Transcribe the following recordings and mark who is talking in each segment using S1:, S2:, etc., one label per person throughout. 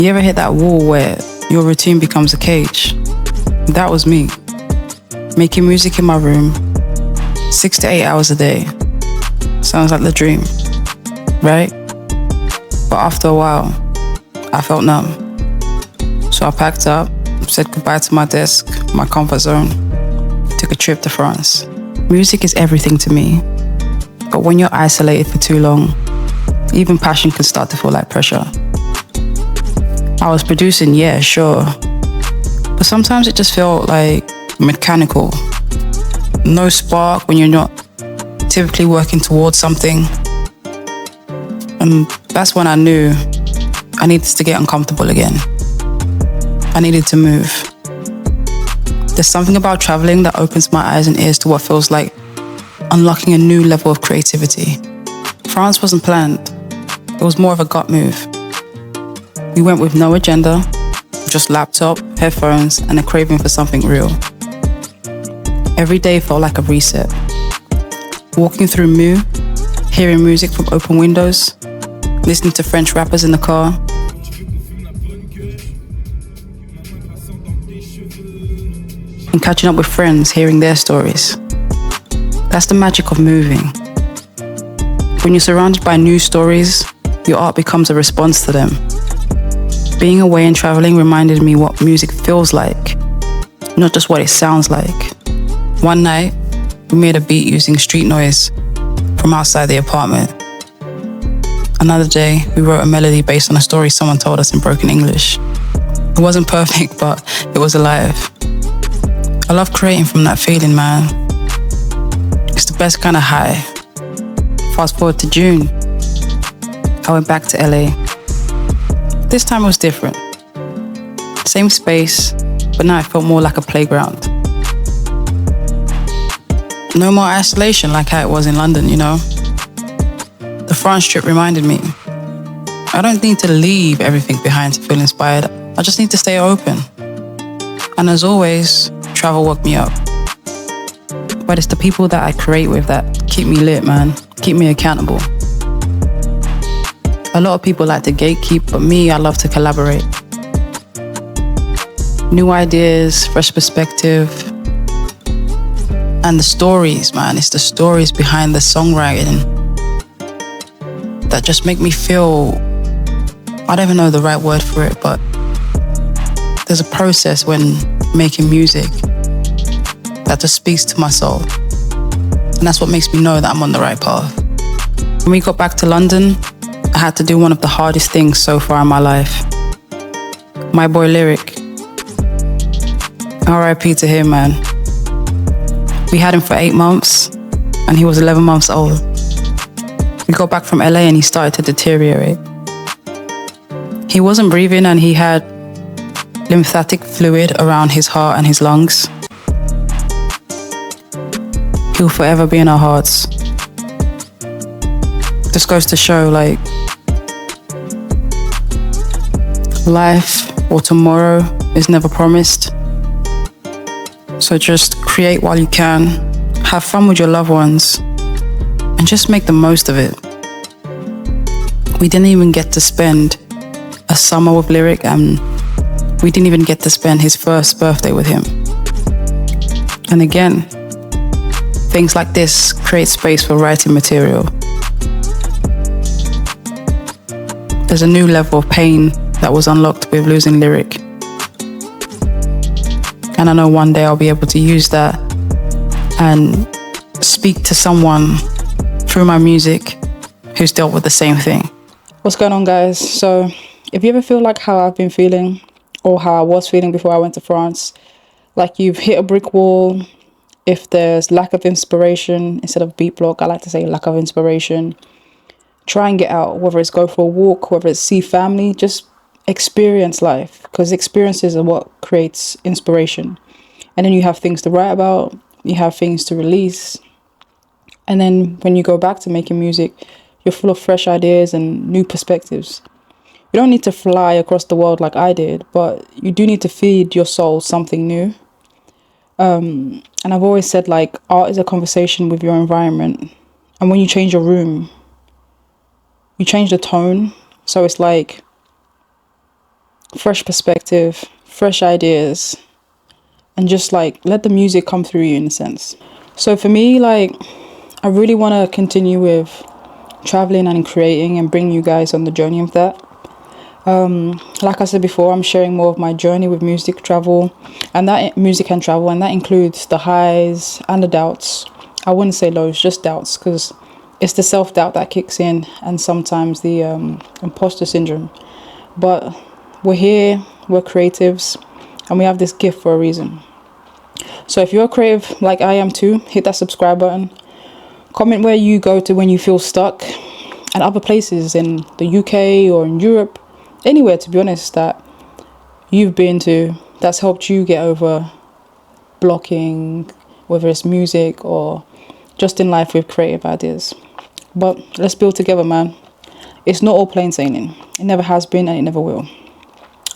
S1: You ever hit that wall where your routine becomes a cage? That was me. Making music in my room, 6 to 8 hours a day. Sounds like the dream, right? But after a while, I felt numb. So I packed up, said goodbye to my desk, my comfort zone, took a trip to France. Music is everything to me. But when you're isolated for too long, even passion can start to feel like pressure. I was producing, yeah, sure. But sometimes it just felt like mechanical. No spark when you're not typically working towards something. And that's when I knew I needed to get uncomfortable again. I needed to move. There's something about traveling that opens my eyes and ears to what feels like unlocking a new level of creativity. France wasn't planned. It was more of a gut move. We went with no agenda, just laptop, headphones, and a craving for something real. Every day felt like a reset. Walking through Mu, hearing music from open windows, listening to French rappers in the car. And catching up with friends, hearing their stories. That's the magic of moving. When you're surrounded by new stories, your art becomes a response to them. Being away and traveling reminded me what music feels like, not just what it sounds like. One night, we made a beat using street noise from outside the apartment. Another day, we wrote a melody based on a story someone told us in broken English. It wasn't perfect, but it was alive. I love creating from that feeling, man. It's the best kind of high. Fast forward to June, I went back to LA. This time it was different. Same space, but now it felt more like a playground. No more isolation like how it was in London, you know? The France trip reminded me, I don't need to leave everything behind to feel inspired. I just need to stay open. And as always, travel woke me up. But it's the people that I create with that keep me lit, man. Keep me accountable. A lot of people like to gatekeep, but me, I love to collaborate. New ideas, fresh perspective. And the stories, man. It's the stories behind the songwriting that just make me feel, I don't even know the right word for it, but there's a process when making music that just speaks to my soul. And that's what makes me know that I'm on the right path. When we got back to London, I had to do one of the hardest things so far in my life. My boy Lyric. R.I.P. to him, man. We had him for 8 months, and he was 11 months old. We got back from LA and he started to deteriorate. He wasn't breathing and he had lymphatic fluid around his heart and his lungs. He'll forever be in our hearts. This goes to show, like, life or tomorrow is never promised. So just create while you can, have fun with your loved ones, and just make the most of it. We didn't even get to spend a summer with Lyric, and we didn't even get to spend his first birthday with him. And again, things like this create space for writing material. There's a new level of pain that was unlocked with losing Lyric. And I know one day I'll be able to use that and speak to someone through my music who's dealt with the same thing. What's going on, guys? So if you ever feel like how I've been feeling or how I was feeling before I went to France, like you've hit a brick wall, if there's lack of inspiration, instead of beat block, I like to say lack of inspiration, try and get out, whether it's go for a walk, whether it's see family, just experience life, because experiences are what creates inspiration. And then you have things to write about, you have things to release, and then when you go back to making music, you're full of fresh ideas and new perspectives. You don't need to fly across the world like I did, but you do need to feed your soul something new. And I've always said, like, art is a conversation with your environment, and when you change your room, you change the tone. So it's like fresh perspective, fresh ideas, and just like let the music come through you in a sense. So for me, like, I really want to continue with traveling and creating and bring you guys on the journey of that. Like I said before, I'm sharing more of my journey with music travel, and that music and travel, and that includes the highs and the doubts. I wouldn't say lows, just doubts, because it's the self-doubt that kicks in, and sometimes the imposter syndrome. But we're here, we're creatives, and we have this gift for a reason. So if you're creative like I am too, hit that subscribe button. Comment where you go to when you feel stuck, and other places in the UK or in Europe, anywhere to be honest, that you've been to that's helped you get over blocking, whether it's music or just in life with creative ideas. But let's build together, man. It's not all plain sailing. It never has been and it never will.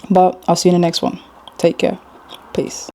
S1: But I'll see you in the next one. Take care. Peace.